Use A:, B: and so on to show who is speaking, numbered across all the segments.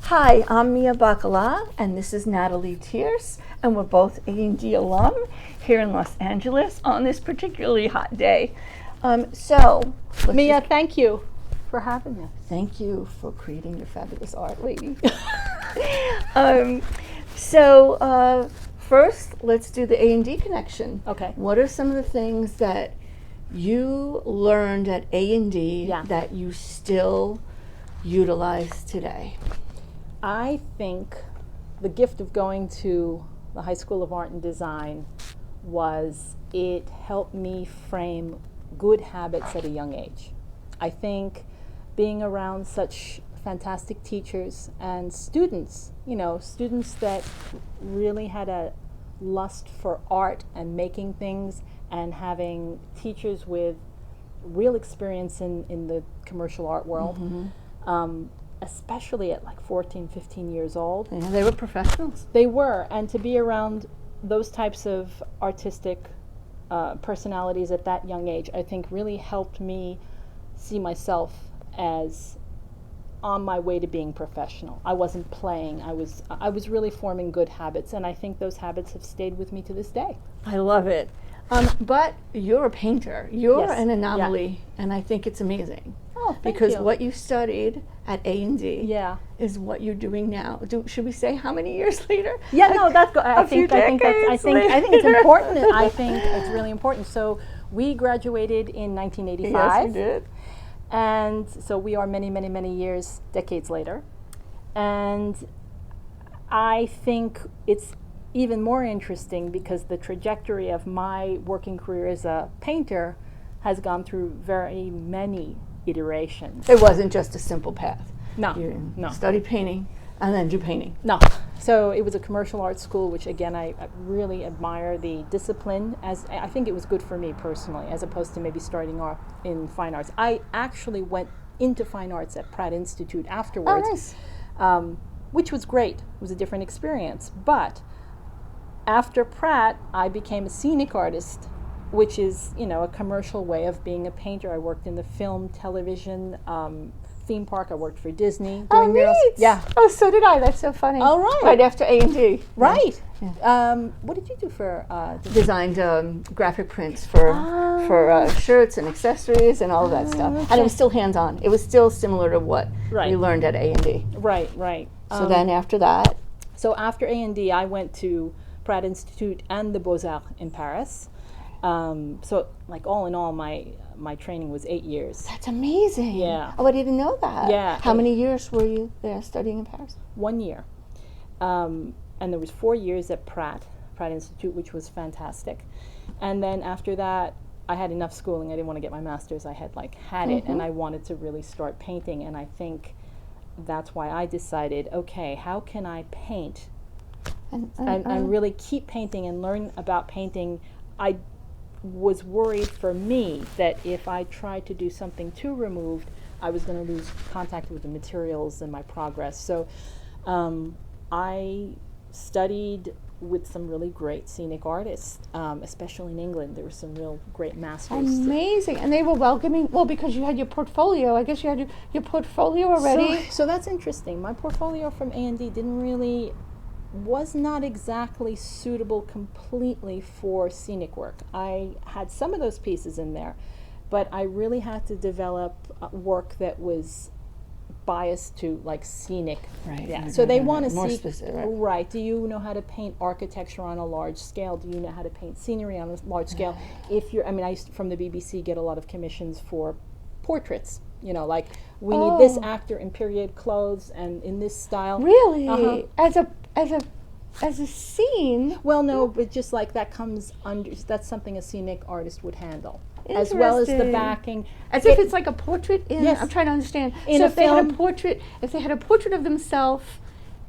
A: Hi, I'm Mia Bacala, and this is Nathalie Tierce, and we're both A&D alum here in Los Angeles on this particularly hot day.
B: Mia, thank you for having us.
A: Thank you for creating your fabulous art, lady. First, let's do the A&D connection.
B: Okay.
A: What are some of the things that you learned at A&D that you still utilize today?
B: I think the gift of going to the High School of Art and Design was it helped me frame good habits at a young age. I think being around such fantastic teachers and students, students that really had a lust for art and making things, and having teachers with real experience in the commercial art world, especially at like 14, 15 years old.
A: Yeah, they were professionals.
B: They were, and to be around those types of artistic personalities at that young age, I think really helped me see myself as on my way to being professional. I wasn't playing. I was really forming good habits, and I think those habits have stayed with me to this day.
A: I love it. But you're a painter. You're an anomaly, and I think it's amazing.
B: Oh, thank
A: because
B: you.
A: what you studied at A&D is what you're doing now. Should we say how many years later?
B: Yeah, no, that's good. I think it's important. I think it's really important. So we graduated in 1985.
A: Yes, we did.
B: And so we are many, many, many years, decades later. And I think it's even more interesting because the trajectory of my working career as a painter has gone through very many iterations.
A: It wasn't just a simple path.
B: No,
A: You
B: no.
A: study painting and then do painting.
B: No. So it was a commercial arts school, which again, I really admire the discipline, as I think it was good for me personally, as opposed to maybe starting off in fine arts. I actually went into fine arts at Pratt Institute afterwards, which was great. It was a different experience. But after Pratt, I became a scenic artist, which is, a commercial way of being a painter. I worked in the film, television, theme park. I worked for Disney doing murals. Yeah.
A: Oh, so did I. That's so funny.
B: Oh, right.
A: Right after A&D.
B: Right.
A: Yeah.
B: What did you do for?
A: Designed graphic prints for shirts and accessories and all of that stuff.
B: Okay.
A: And it was still hands-on. It was still similar to what
B: Right.
A: we learned at A&D.
B: Right, right.
A: So then after that?
B: So after A&D, I went to Pratt Institute and the Beaux-Arts in Paris. So like all in all, my training was 8 years.
A: That's amazing.
B: Yeah.
A: Oh, I didn't know that.
B: Yeah.
A: How many years were you there studying in Paris?
B: 1 year. And there was 4 years at Pratt Institute, which was fantastic. And then after that, I had enough schooling. I didn't want to get my master's. I had it, and I wanted to really start painting. And I think that's why I decided, okay, how can I paint and really keep painting and learn about painting? I was worried for me that if I tried to do something too removed, I was going to lose contact with the materials and my progress. So I studied with some really great scenic artists, especially in England. There were some real great masters.
A: Amazing. And they were welcoming, because you had your portfolio. I guess you had your portfolio already.
B: So that's interesting. My portfolio from A&D was not exactly suitable completely for scenic work. I had some of those pieces in there, but I really had to develop work that was biased to scenic.
A: Right.
B: Yeah. So they want to
A: more
B: see
A: specific.
B: Right. Do you know how to paint architecture on a large scale? Do you know how to paint scenery on a large scale? If you're, I used to, from the BBC, get a lot of commissions for portraits. We need this actor in period clothes and in this style.
A: Really? As a scene?
B: Well, no, but just that comes under, that's something a scenic artist would handle. As well as the backing.
A: As if it's like a portrait in,
B: yes.
A: I'm trying to understand.
B: In
A: so
B: a
A: if they had
B: film,
A: if they had a portrait of themselves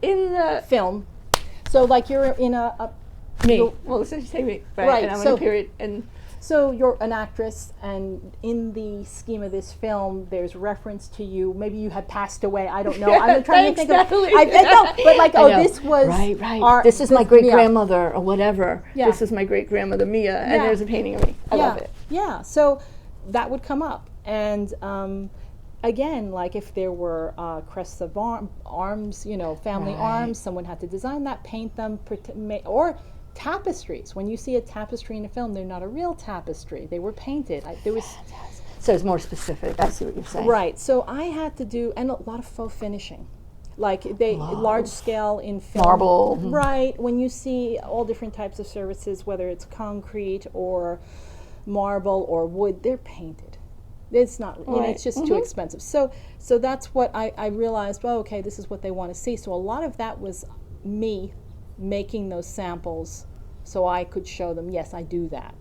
A: in the
B: film. So you're in a
A: me. Well, so you say me.
B: Right.
A: And I'm in a period. And
B: so you're an actress, and in the scheme of this film, there's reference to you. Maybe you had passed away. I don't know. I'm trying to think of. I know, but this was
A: right. This is my great grandmother or whatever. Yeah. This is my great grandmother Mia, and there's a painting of me. I love it.
B: Yeah. So that would come up, and again, like if there were crests of arms, family
A: Right.
B: arms, someone had to design that, paint them, or tapestries. When you see a tapestry in a film, they're not a real tapestry. They were painted. There was
A: So it's more specific. I see what you're saying.
B: right. So I had to do, and a lot of faux finishing. Like large scale in film.
A: Marble.
B: Right. When you see all different types of surfaces, whether it's concrete or marble or wood, they're painted. It's not, it's just too expensive. So that's what I realized, well, okay, this is what they want to see. So a lot of that was me making those samples so I could show them, yes, I do that,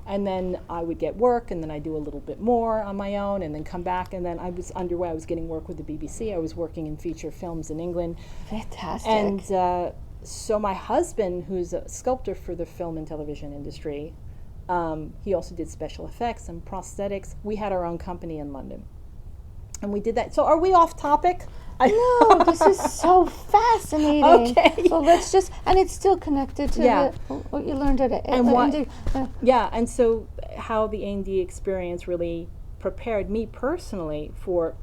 B: And then I would get work, and then I do a little bit more on my own, and then come back, and then I was underway. I was getting work with the BBC. I was working in feature films in England.
A: Fantastic.
B: And so my husband, who's a sculptor for the film and television industry, he also did special effects and prosthetics. We had our own company in London, and we did that. So are we off topic?
A: No, this is so fascinating.
B: Okay.
A: So let's just, and it's still connected to what you learned at
B: and yeah, and so how the A&D experience really prepared me personally for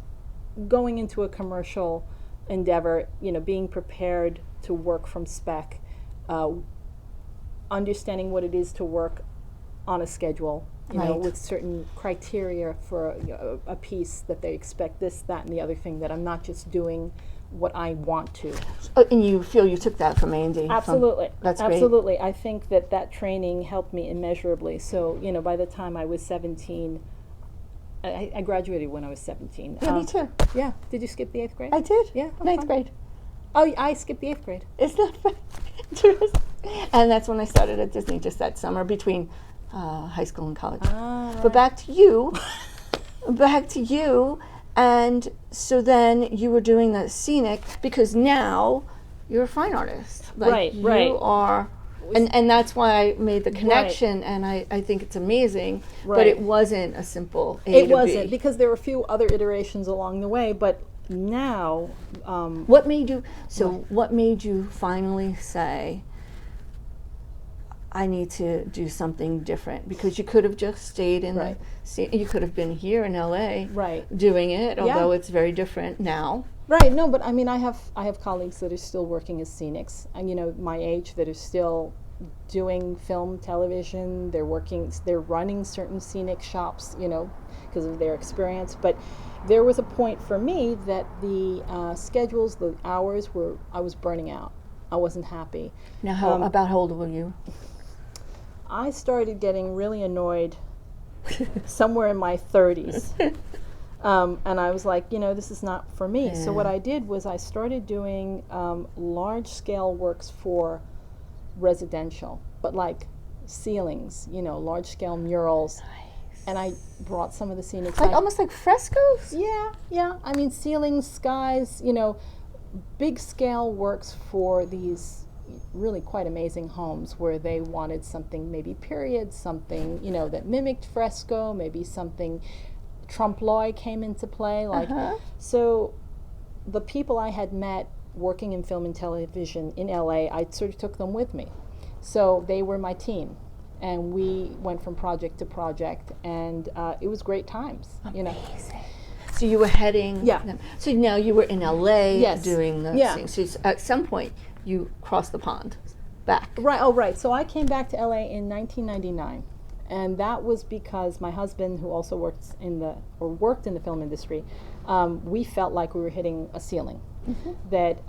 B: going into a commercial endeavor, being prepared to work from spec, understanding what it is to work on a schedule, with certain criteria for a piece that they expect this, that, and the other thing, that I'm not just doing what I want to.
A: And you feel you took that from A&D?
B: Absolutely.
A: That's great.
B: Absolutely. I think that training helped me immeasurably. So, by the time I was 17, I graduated when I was 17.
A: Yeah, me too.
B: Yeah. Did you skip the 8th grade?
A: I did.
B: Yeah.
A: Ninth grade.
B: Oh, I skipped the 8th grade.
A: Isn't that fun? And that's when I started at Disney, just that summer between high school and college. But back to you. And so then you were doing the scenic, because now you're a fine artist.
B: Right.
A: You are, and that's why I made the connection, and I think it's amazing. But it wasn't a simple A to B.
B: It wasn't, because there were a few other iterations along the way, but now...
A: What made you finally say, I need to do something different? Because you could have just stayed in you could have been here in LA doing it, although it's very different now.
B: Right, no, but I mean, I have colleagues that are still working as scenics, and my age, that are still doing film, television. They're running certain scenic shops, because of their experience. But there was a point for me that the schedules, the hours I was burning out. I wasn't happy.
A: Now, how old were you?
B: I started getting really annoyed somewhere in my 30s. And I was like, this is not for me. So what I did was I started doing large-scale works for residential, but like ceilings, large-scale murals. Nice. And I brought some of the scenic...
A: almost like frescoes?
B: Yeah. I mean, ceilings, skies, big-scale works for these really quite amazing homes where they wanted something maybe period, something, that mimicked fresco, maybe something trompe-l'oeil came into play. So the people I had met working in film and television in LA, I sort of took them with me. So they were my team, and we went from project to project, and it was great times.
A: Amazing. So you were heading...
B: Yeah.
A: So now you were in LA
B: yes.
A: doing the thing. So at some point you crossed the pond back.
B: Right. Oh, right. So I came back to LA in 1999, and that was because my husband, who also worked in the film industry, we felt like we were hitting a ceiling. Mm-hmm. That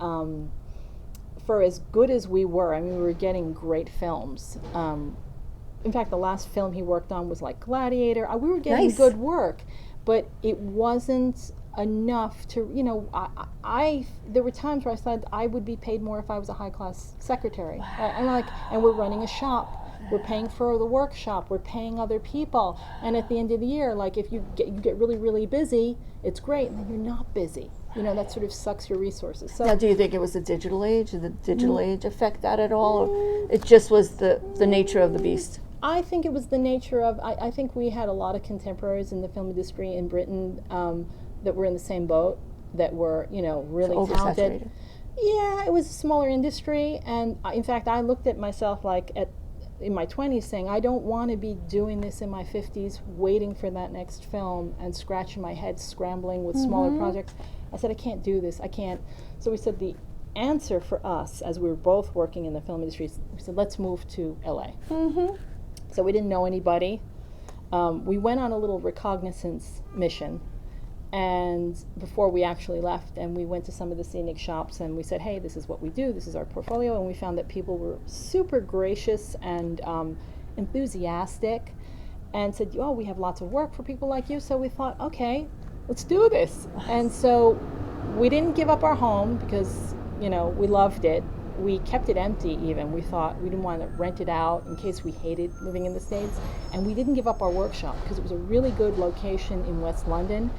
B: for as good as we were, I mean, we were getting great films. In fact, the last film he worked on was like Gladiator. We were getting good work, but it wasn't enough to, there were times where I thought I would be paid more if I was a high-class secretary. Wow. And we're running a shop. We're paying for the workshop. We're paying other people. And at the end of the year, like if you get really, really busy, it's great. And then you're not busy. That sort of sucks your resources. So
A: now, do you think it was the digital age? Did the digital age affect that at all? Or it just was the nature of the beast?
B: I think it was the nature of, I think we had a lot of contemporaries in the film industry in Britain that were in the same boat, that were, really talented. Yeah, it was a smaller industry, and in fact, I looked at myself like in my 20s saying, I don't want to be doing this in my 50s, waiting for that next film and scratching my head, scrambling with smaller projects. I said, I can't do this. I can't. So we said the answer for us, as we were both working in the film industry, we said, let's move to LA. So we didn't know anybody. We went on a little recognizance mission, and before we actually left, and we went to some of the scenic shops and we said, hey, this is what we do, this is our portfolio, and we found that people were super gracious and enthusiastic and said, oh, we have lots of work for people like you. So we thought, okay, let's do this. And so we didn't give up our home because, you know, we loved it. We kept it empty even. We thought we didn't want to rent it out in case we hated living in the States. And we didn't give up our workshop because it was a really good location in West London.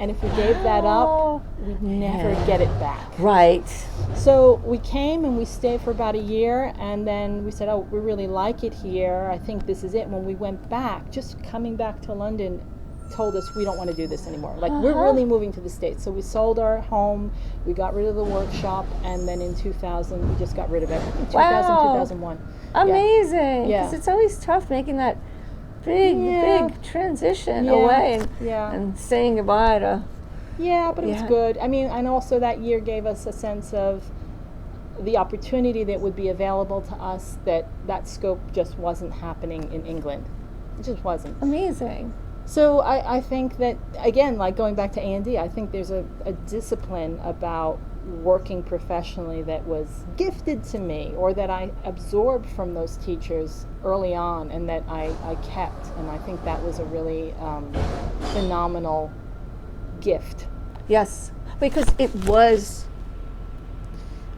B: And if we gave that up, we'd never get it back.
A: Right.
B: So we came and we stayed for about a year, and then we said, oh, we really like it here. I think this is it. When we went back, just coming back to London, told us we don't want to do this anymore. Like, we're really moving to the States. So we sold our home, we got rid of the workshop, and then in 2000, we just got rid of everything. 2001.
A: Amazing.
B: Yeah.
A: Because it's always tough making that big transition away and saying goodbye to.
B: Yeah, but it was good. I mean, and also that year gave us a sense of the opportunity that would be available to us, that scope just wasn't happening in England. It just wasn't.
A: Amazing.
B: So I think that, again, like going back to A&D, I think there's a discipline about working professionally that was gifted to me, or that I absorbed from those teachers early on, and that I kept. And I think that was a really phenomenal gift.
A: Yes, because it was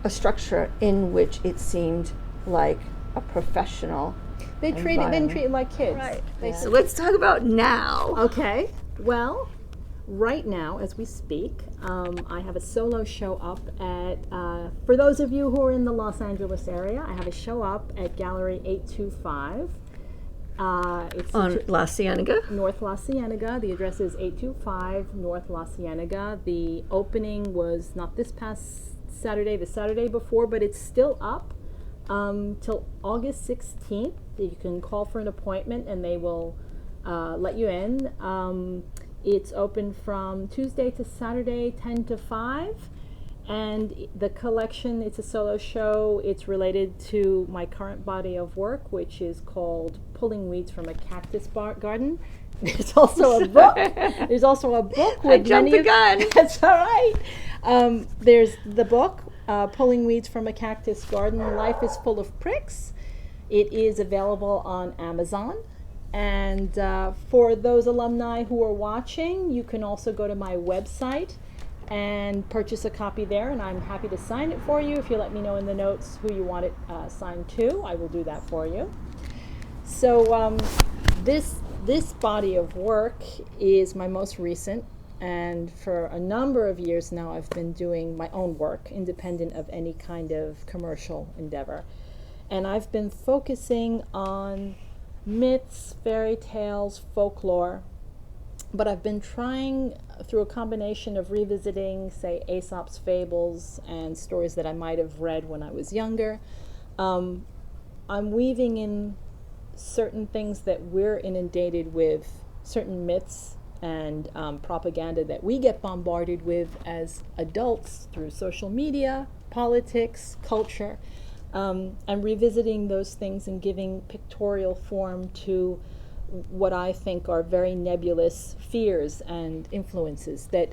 A: a structure in which it seemed like a professional.
B: They didn't treat it like kids.
A: Right. So let's talk about now.
B: Okay. Well, right now, as we speak, I have a solo show up at, for those of you who are in the Los Angeles area, I have a show up at Gallery 825. It's
A: On La Cienega?
B: North La Cienega. The address is 825 North La Cienega. The opening was not this past Saturday, the Saturday before, but it's still up till August 16th. You can call for an appointment and they will let you in. It's open from Tuesday to Saturday, 10 to 5. And the collection, it's a solo show. It's related to my current body of work, which is called Pulling Weeds from a Cactus Garden. There's also a book. There's also a book with
A: I jumped the gun.
B: That's all right. There's the book, Pulling Weeds from a Cactus Garden. Life is Full of Pricks. It is available on Amazon. And for those alumni who are watching, you can also go to my website and purchase a copy there, and I'm happy to sign it for you. If you let me know in the notes who you want it signed to, I will do that for you. So this body of work is my most recent, and for a number of years now I've been doing my own work, independent of any kind of commercial endeavor. And I've been focusing on myths, fairy tales, folklore, but I've been trying through a combination of revisiting, say, Aesop's fables and stories that I might have read when I was younger. I'm weaving in certain things that we're inundated with, certain myths and propaganda that we get bombarded with as adults through social media, politics, culture. And revisiting those things and giving pictorial form to what I think are very nebulous fears and influences that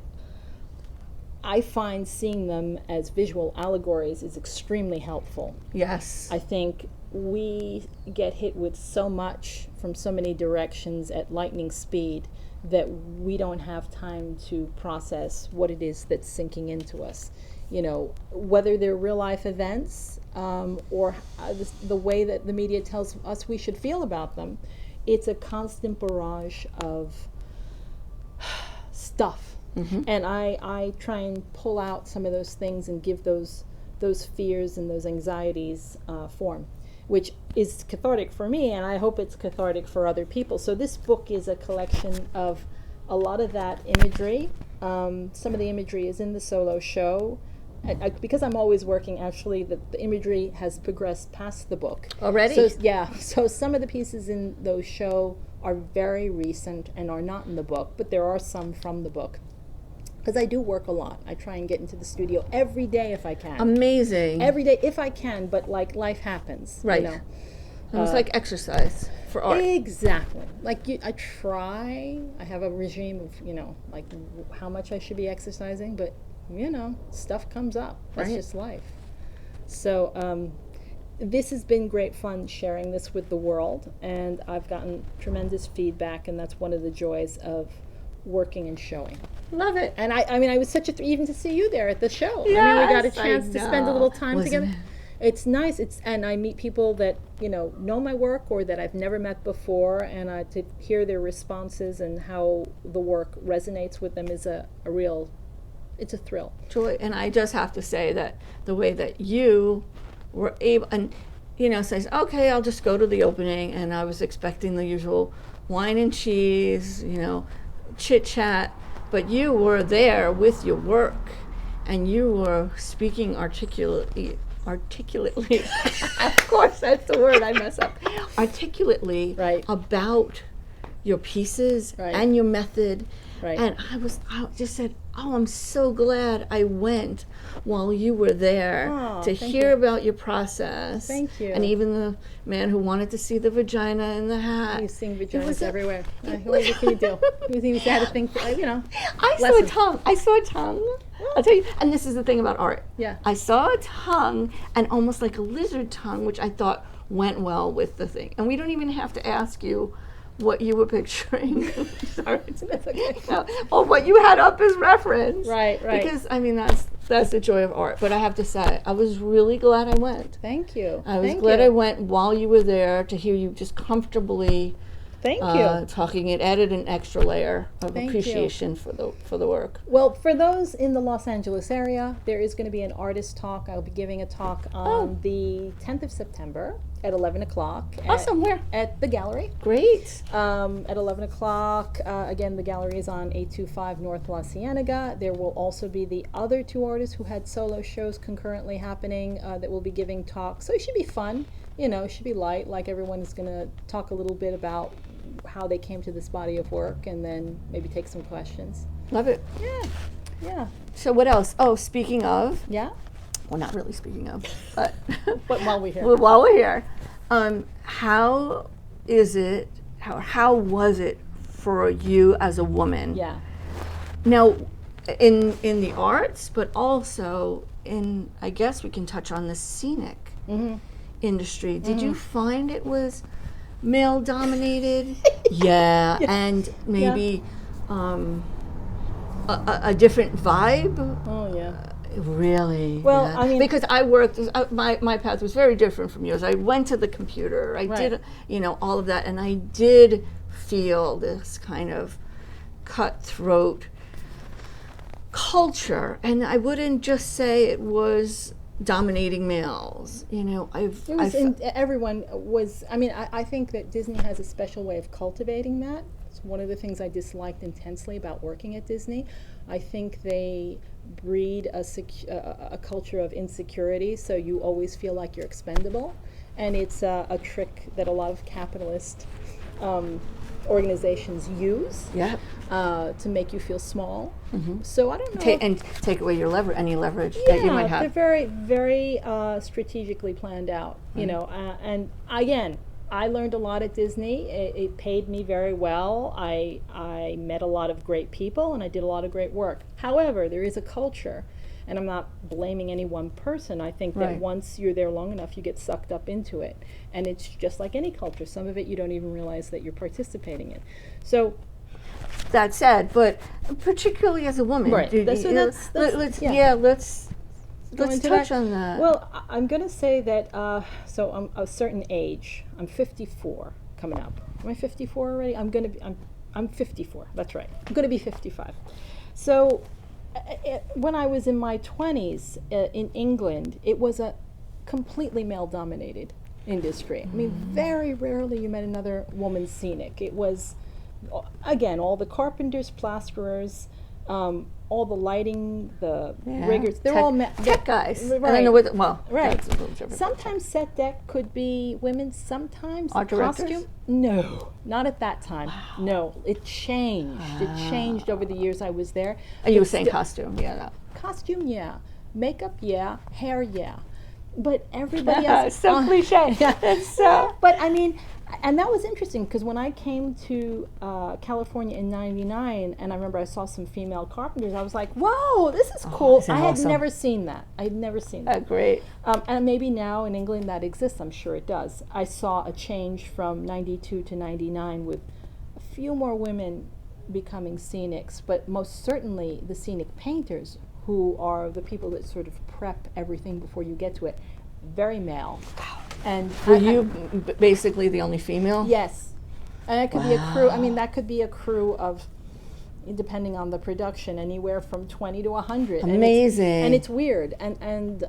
B: I find seeing them as visual allegories is extremely helpful.
A: Yes.
B: I think we get hit with so much from so many directions at lightning speed that we don't have time to process what it is that's sinking into us. You know, whether they're real life events or the way that the media tells us we should feel about them, it's a constant barrage of stuff. Mm-hmm. And I try and pull out some of those things and give those fears and those anxieties form, which is cathartic for me, and I hope it's cathartic for other people. So this book is a collection of a lot of that imagery. Some of the imagery is in the solo show. because I'm always working, actually, the imagery has progressed past the book.
A: Already?
B: So, yeah. So some of the pieces in those show are very recent and are not in the book, but there are some from the book. Because I do work a lot. I try and get into the studio every day if I can.
A: Amazing.
B: Every day if I can, but like life happens.
A: Right.
B: You know?
A: It's like exercise for art.
B: Exactly. Like I try. I have a regime of like how much I should be exercising, but stuff comes up. That's just life. So this has been great fun sharing this with the world, and I've gotten tremendous feedback, and that's one of the joys of working and showing.
A: Love it.
B: And I mean, I was such a even to see you there at the show.
A: Yes,
B: I mean, we got a chance to spend a little time
A: Wasn't
B: together. It's nice. And I meet people that know my work or that I've never met before, and to hear their responses and how the work resonates with them is it's a thrill.
A: Joy. And I just have to say that the way that you were able, and says, okay, I'll just go to the opening, and I was expecting the usual wine and cheese, chit chat, but you were there with your work, and you were speaking articulately. Of course, that's the word I mess up. Articulately about your pieces and your method. Right. And I just said, I'm so glad I went while you were there to hear about your process.
B: Thank you.
A: And even the man who wanted to see the vagina in the hat.
B: He's seeing vaginas everywhere. What can you do? He had a thing for,
A: I saw a tongue. I'll tell you, and this is the thing about art.
B: Yeah.
A: I saw a tongue, and almost like a lizard tongue, which I thought went well with the thing. And we don't even have to ask you what you were picturing. Sorry, that's okay. No, or what you had up as reference.
B: Right.
A: Because that's the joy of art. But I have to say, I was really glad I went.
B: Thank you.
A: I was glad I went while you were there to hear you just comfortably.
B: Thank you.
A: Talking. It added an extra layer of appreciation for the work.
B: Well, for those in the Los Angeles area, there is going to be an artist talk. I'll be giving a talk on the 10th of September at 11 o'clock.
A: Awesome. Where?
B: At the gallery.
A: Great.
B: At 11 o'clock. Again, the gallery is on 825 North La Cienega. There will also be the other two artists who had solo shows concurrently happening that will be giving talks. So it should be fun. It should be light. Like everyone is going to talk a little bit about how they came to this body of work, and then maybe take some questions.
A: Love it.
B: Yeah.
A: So what else? Oh, speaking of.
B: Yeah.
A: Well, not really speaking of, but
B: but while we're here.
A: While we're here, how is it? How was it for you as a woman?
B: Yeah.
A: Now, in the arts, but also in, I guess we can touch on the scenic industry. Did you find it was male dominated? Yeah, and maybe a different vibe.
B: Oh yeah.
A: Really?
B: Well,
A: yeah.
B: I mean,
A: because I worked, my path was very different from yours. I went to the computer. I did, all of that, and I did feel this kind of cutthroat culture. And I wouldn't just say it was dominating males.
B: Everyone was. I mean, I think that Disney has a special way of cultivating that. It's one of the things I disliked intensely about working at Disney. I think they breed a culture of insecurity, so you always feel like you're expendable, and it's a trick that a lot of capitalist organizations use to make you feel small. So I don't know.
A: And take away your any leverage that you might have.
B: They're very, very strategically planned out, and again, I learned a lot at Disney. It paid me very well. I met a lot of great people, and I did a lot of great work. However, there is a culture, and I'm not blaming any one person. I think that once you're there long enough, you get sucked up into it. And it's just like any culture. Some of it you don't even realize that you're participating in. So,
A: that said, but particularly as a woman. Let's touch on that.
B: Well, I'm going to say that, so I'm a certain age. I'm 54 coming up. Am I 54 already? I'm 54. That's right. I'm going to be 55. So when I was in my 20s in England, it was a completely male-dominated industry. I mean, very rarely you met another woman scenic. It was, again, all the carpenters, plasterers, all the lighting, the
A: Yeah.
B: riggers, they're all
A: tech guys.
B: Right.
A: I don't know what. Well,
B: Right.
A: that's a little different.
B: Sometimes set deck could be women. Sometimes
A: Art directors?
B: costume. No, not at that time. No, it changed. It changed over the years I was there.
A: And you were
B: But
A: saying
B: still-
A: costume, yeah. No.
B: Costume, yeah. Makeup, yeah. Hair, yeah. But everybody else.
A: So cliche.
B: Yeah.
A: It's so.
B: But I mean, and that was interesting because when I came to California in '99, and I remember I saw some female carpenters, I was like, "Whoa, this is cool!"
A: isn't
B: I had
A: awesome?
B: never seen that. I had never seen that.
A: Great.
B: And maybe now in England that exists. I'm sure it does. I saw a change from '92 to '99 with a few more women becoming scenics, but most certainly the scenic painters, who are the people that sort of prep everything before you get to it. Very male. And
A: Were you basically the only female?
B: Yes. And it could be a crew. I mean, that could be a crew of, depending on the production, anywhere from 20 to 100.
A: Amazing.
B: And it's weird. And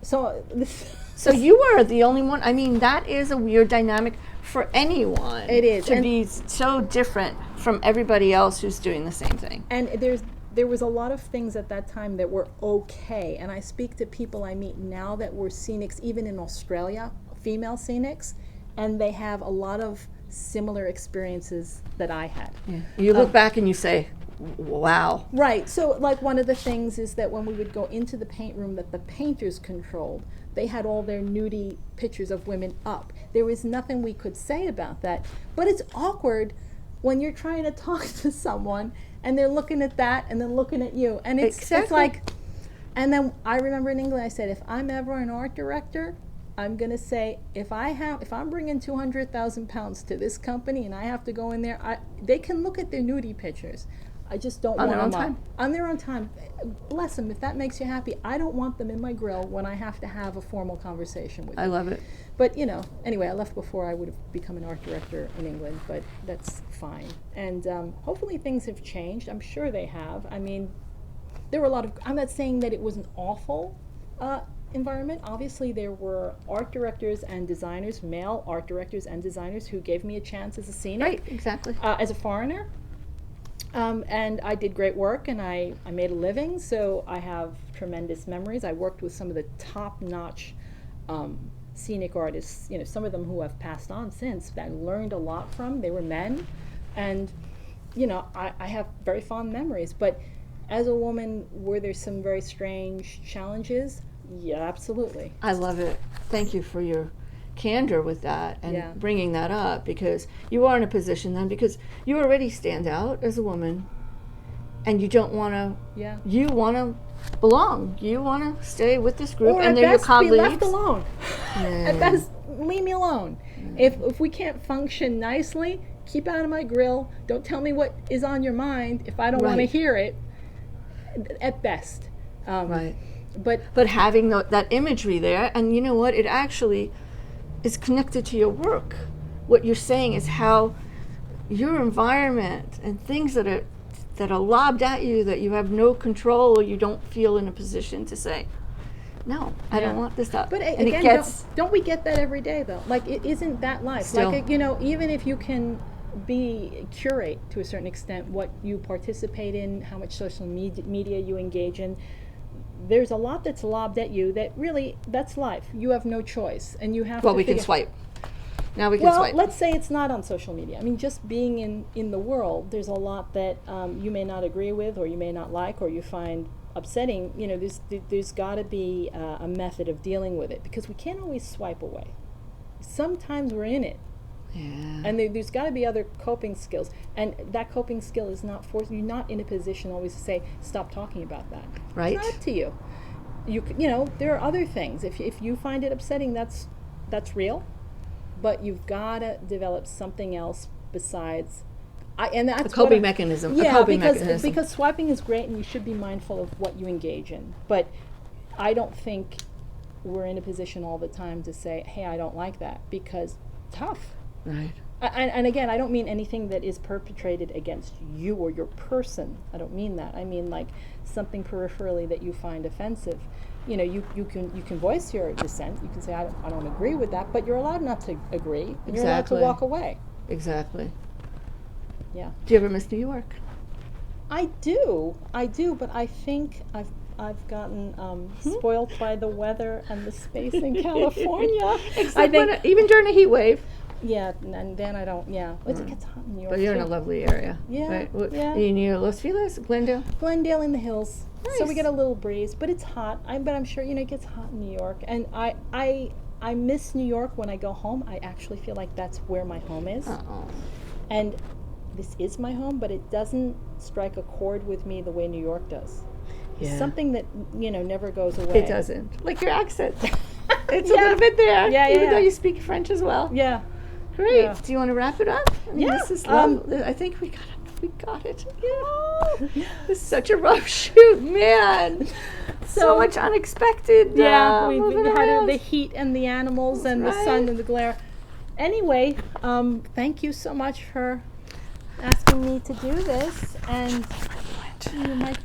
B: so
A: So you were the only one. I mean, that is a weird dynamic for anyone.
B: It is.
A: To
B: And-
A: be so different from everybody else who's doing the same thing.
B: And there was a lot of things at that time that were okay. And I speak to people I meet now that were scenics, even in Australia, female scenics, and they have a lot of similar experiences that I had.
A: Yeah. You look back and you say, wow.
B: Right. So, like, one of the things is that when we would go into the paint room that the painters controlled, they had all their nudie pictures of women up. There was nothing we could say about that. But it's awkward when you're trying to talk to someone and they're looking at that and then looking at you. And it's
A: Exactly.
B: like, and then I remember in England I said, if I'm ever an art director, I'm going to say, if I'm bringing 200,000 pounds to this company and I have to go in there, they can look at their nudie pictures. I just don't
A: On
B: want
A: their own
B: them
A: time.
B: up. On their own time. Bless them, if that makes you happy. I don't want them in my grill when I have to have a formal conversation with
A: I
B: them.
A: love it.
B: But, anyway, I left before I would have become an art director in England, but that's fine. And hopefully things have changed. I'm sure they have. I mean, there were a lot of, I'm not saying that it was an awful environment. Obviously, there were art directors and designers, male art directors and designers, who gave me a chance as a scenic.
A: Right, exactly.
B: As a foreigner. And I did great work, and I made a living, so I have tremendous memories. I worked with some of the top-notch scenic artists, some of them who have passed on since, that I learned a lot from. They were men, and I have very fond memories. But as a woman, were there some very strange challenges? Yeah, absolutely.
A: I love it. Thank you for your candor with that and
B: Yeah.
A: bringing that up, because you are in a position then, because you already stand out as a woman and you don't want to,
B: Yeah.
A: you want to belong. You want to stay with this group
B: Or
A: and
B: at
A: they're your
B: best,
A: colleagues.
B: be left alone.
A: Yeah.
B: At best, leave me alone. If we can't function nicely, keep out of my grill. Don't tell me what is on your mind if I don't want to
A: Right.
B: hear it. At best.
A: Right.
B: But
A: having that imagery there, and you know what, it actually is connected to your work. What you're saying is how your environment and things that are lobbed at you that you have no control, or you don't feel in a position to say, no, I don't want this up.
B: But
A: and
B: again,
A: it gets
B: don't we get that every day though? Like, it isn't that life.
A: Still.
B: Like, even if you can curate to a certain extent what you participate in, how much social media you engage in, there's a lot that's lobbed at you that really, that's life. You have no choice, and you have to
A: we can
B: figure-
A: swipe. Now we can
B: Well,
A: swipe.
B: let's say it's not on social media. I mean, just being in the world, there's a lot that you may not agree with, or you may not like, or you find upsetting. There's got to be a method of dealing with it, because we can't always swipe away. Sometimes we're in it,
A: Yeah.
B: and there's got to be other coping skills. And that coping skill is not forced. You're not in a position always to say, stop talking about that.
A: Right.
B: It's not up to you. There are other things. If you find it upsetting, that's real. But you've got to develop something else besides. And that's
A: a coping mechanism.
B: Yeah,
A: a coping
B: because
A: mechanism.
B: because swiping is great, and you should be mindful of what you engage in. But I don't think we're in a position all the time to say, "Hey, I don't like that," because tough.
A: Right.
B: And again, I don't mean anything that is perpetrated against you or your person. I don't mean that. I mean, like, something peripherally that you find offensive. You can voice your dissent. You can say, I don't agree with that, but you're allowed not to agree, and you're allowed to
A: Exactly.
B: walk away.
A: Exactly.
B: Yeah.
A: Do you ever miss New York?
B: I do, but I think I've gotten spoiled by the weather and the space in California.
A: Except even during a heat wave.
B: Yeah, and then I don't. Yeah, it gets hot in New York.
A: But you're in a
B: too.
A: lovely area.
B: Yeah,
A: Right?
B: yeah.
A: Are you near Los Feliz, Glendale?
B: Glendale in the hills, so we
A: Nice.
B: get a little breeze, but it's hot. But I'm sure it gets hot in New York, and I miss New York when I go home. I actually feel like that's where my home is,
A: Uh-oh.
B: and this is my home, but it doesn't strike a chord with me the way New York does. It's something that never goes away.
A: It doesn't. Like your accent. It's a
B: Yeah.
A: little bit there.
B: Yeah,
A: Even
B: yeah.
A: though you speak French as well.
B: Yeah.
A: Great.
B: Yeah.
A: Do you want to wrap it up? I mean,
B: Yeah.
A: This is lovely. I think we got it. Yeah. This is such a rough shoot, man. So much unexpected.
B: Yeah, we
A: moving
B: had
A: around.
B: the heat and the animals and the sun and the glare. Anyway, thank you so much for asking me to do this. And you might.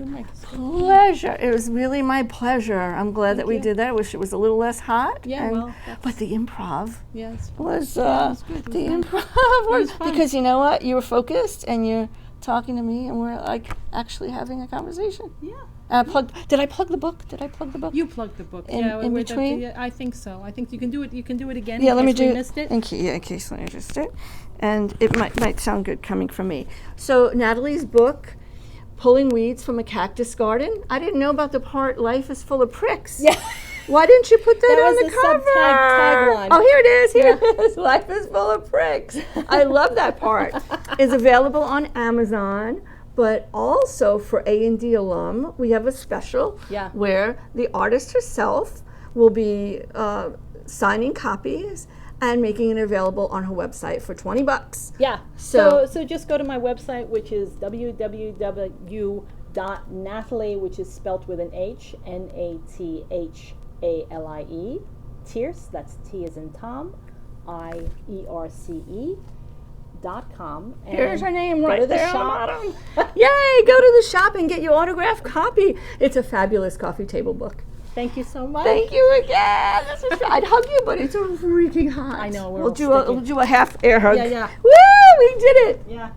A: Pleasure. It was really my pleasure. I'm glad that we
B: you.
A: did that. I wish it was a little less hot.
B: Yeah, well,
A: but the improv
B: Yes.
A: was
B: good.
A: the
B: It was
A: improv was
B: fun.
A: because you know what? You were focused and you're talking to me and we're like actually having a conversation.
B: Yeah.
A: Did I plug the book? Did I plug the book?
B: You plugged the book.
A: In between?
B: I think so. I think you can do it. You can do it again.
A: Yeah,
B: in
A: let me
B: case we
A: do
B: missed it.
A: in case I missed it. And it might sound good coming from me. So Natalie's book, Pulling Weeds from a Cactus Garden. I didn't know about the part Life is Full of Pricks.
B: Yeah.
A: Why didn't you put that,
B: That
A: on
B: was
A: the
B: the
A: cover?
B: tagline.
A: Oh, here it is. Here it is. Life is full of pricks. I love that part. It's available on Amazon, but also for A&D alum, we have a special
B: Yeah.
A: where the artist herself will be signing copies and making it available on her website for $20.
B: Yeah.
A: So-
B: So just go to my website, which is www.nathalie, which is spelt with an H, Nathalie, Tierce, that's T as in Tom, IERCE.com.
A: Here's her name
B: go
A: right
B: to the
A: there on
B: shop.
A: the bottom. Yay, go to the shop and get your autographed copy. It's a fabulous coffee table book.
B: Thank you so much.
A: Thank you again. This was, I'd hug you, but it's freaking hot.
B: I know, we're
A: We'll
B: all
A: do
B: sticky.
A: we'll do a half air hug.
B: Yeah, yeah.
A: Woo, we did it.
B: Yeah.